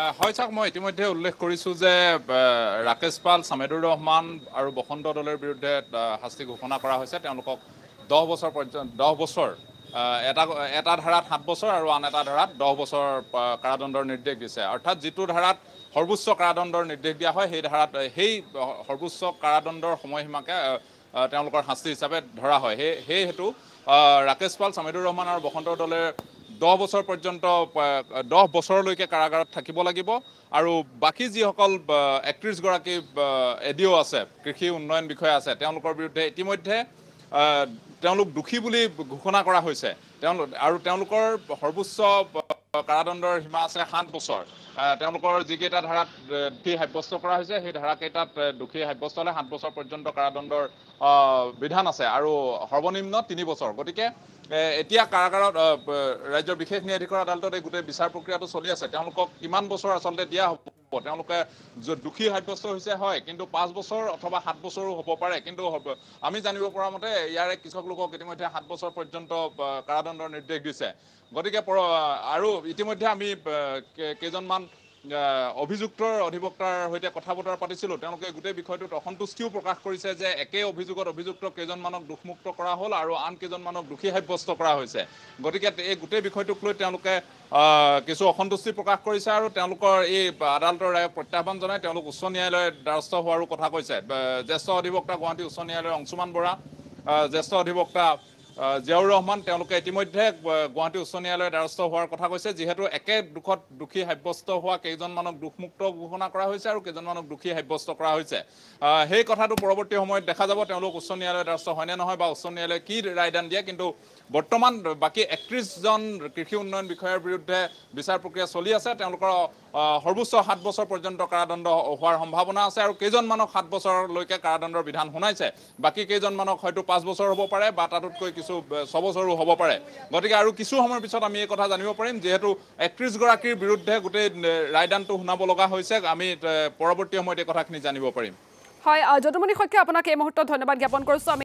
হয় চাওক মই ইতিমধ্যে উল্লেখ কৰিছোঁ যে ৰাকেশ পাল, ছামেদুৰ ৰহমান আৰু বসন্ত দলৰ বিৰুদ্ধে শাস্তি ঘোষণা কৰা হৈছে। তেওঁলোকক 10 বছৰ পৰ্যন্ত 10 বছৰ এটা ধাৰাত 7 বছৰ আৰু আন এটা ধাৰাত 10 বছৰ কাৰাদণ্ডৰ নিৰ্দেশ দিছে। অৰ্থাৎ যিটো ধাৰাত সৰ্বোচ্চ কাৰাদণ্ডৰ নিৰ্দেশ দিয়া হয় সেই ধাৰাত সেই সৰ্বোচ্চ কাৰাদণ্ডৰ সময়সীমাকে তেওঁলোকৰ শাস্তি হিচাপে ধৰা হয়। সেই হেতু ৰাকেশ পাল, ছামেদুৰ ৰহমান আৰু বসন্ত দলে 10 বছৰ পৰ্যন্ত 10 বছৰলৈকে কাৰাগাৰত থাকিব লাগিব আৰু বাকী যিসকল 31 গৰাকী এডিঅ' আছে, কৃষি উন্নয়ন বিষয়া আছে, তেওঁলোকৰ বিৰুদ্ধে ইতিমধ্যে তেওঁলোক দোষী বুলি ঘোষণা কৰা হৈছে। আৰু তেওঁলোকৰ সৰ্বোচ্চ কাৰাদণ্ডৰ সীমা আছে 7 বছৰ। তেওঁলোকৰ যিকেইটা ধাৰাত দোষী সাব্যস্ত কৰা হৈছে সেই ধাৰাকেইটাত দোষী সাব্যস্ত হ'লে 7 বছৰ পৰ্যন্ত কাৰাদণ্ডৰ বিধান আছে আৰু সৰ্বনিম্ন 3 বছৰ। গতিকে এতিয়া কাৰাগাৰত ৰাজ্যৰ বিশেষ ন্যায়াধীশৰ আদালতত এই গোটেই বিচাৰ প্ৰক্ৰিয়াটো চলি আছে। তেওঁলোকক কিমান বছৰ আচলতে দিয়া হ'ব, তেওঁলোকে দোষী সাব্যস্ত হৈছে হয়, কিন্তু 5 বছৰ অথবা 7 বছৰো হ'ব পাৰে। কিন্তু আমি জানিব পৰা মতে ইয়াৰে কিছু লোকক ইতিমধ্যে 7 বছৰ পৰ্যন্ত কাৰাদণ্ডৰ নিৰ্দেশ দিছে। গতিকে আৰু ইতিমধ্যে আমি কেইজনমান অভিযুক্তৰ অধিবক্তাৰ সৈতে কথা বতৰা পাতিছিলোঁ। তেওঁলোকে গোটেই বিষয়টোত অসন্তুষ্টিও প্ৰকাশ কৰিছে যে একে অভিযোগত অভিযুক্ত কেইজনমানক দোষমুক্ত কৰা হ'ল আৰু আন কেইজনমানক দোষী সাব্যস্ত কৰা হৈছে। গতিকে এই গোটেই বিষয়টোক লৈ তেওঁলোকে কিছু অসন্তুষ্টি প্ৰকাশ কৰিছে আৰু তেওঁলোকৰ এই আদালতৰ ৰায়ক প্ৰত্যাহ্বান জনাই তেওঁলোক উচ্চ ন্যায়ালয়ৰ দ্বাৰস্থ হোৱাৰো কথা কৈছে। জ্যেষ্ঠ অধিবক্তা গুৱাহাটী উচ্চ ন্যায়ালয়ৰ অংশুমান বৰা, জ্যেষ্ঠ অধিবক্তা জিয়াউৰ ৰহমান, তেওঁলোকে ইতিমধ্যে গুৱাহাটী উচ্চ ন্যায়ালয়ৰ দ্বাৰস্থ হোৱাৰ কথা কৈছে। যিহেতু একে দোষত দোষী সাব্যস্ত হোৱা কেইজনমানক দোষমুক্ত ঘোষণা কৰা হৈছে আৰু কেইজনমানক দোষী সাব্যস্ত কৰা হৈছে। সেই কথাটো পৰৱৰ্তী সময়ত দেখা যাব, তেওঁলোক উচ্চ ন্যায়ালয়ৰ দ্বাৰস্থ হয়নে নহয় বা উচ্চ ন্যায়ালয়ে কি ৰায়দান দিয়ে। কিন্তু বৰ্তমান বাকী 31জন কৃষি উন্নয়ন বিষয়াৰ বিৰুদ্ধে বিচাৰ প্ৰক্ৰিয়া চলি আছে। তেওঁলোকৰ সৰ্বোচ্চ 7 বছৰ পৰ্যন্ত কাৰাদণ্ড হোৱাৰ সম্ভাৱনা আছে আৰু কেইজনমানক 7 বছৰলৈকে কাৰাদণ্ডৰ বিধান শুনাইছে। বাকী কেইজনমানক হয়তো 5 বছৰ হ'ব পাৰে বা তাতোতকৈ কিছু 6 বছৰো হ'ব পাৰে। গতিকে আৰু কিছু সময়ৰ পিছত আমি এই কথা জানিব পাৰিম। যিহেতু 31 গৰাকীৰ বিৰুদ্ধে গোটেই ৰায়দানটো শুনাব লগা হৈছে, আমি পৰৱৰ্তী সময়ত এই কথাখিনি জানিব পাৰিম। হয়, যদুমণি শইকীয়া, আপোনাক এই মুহূৰ্তত ধন্যবাদ জ্ঞাপন কৰিছোঁ।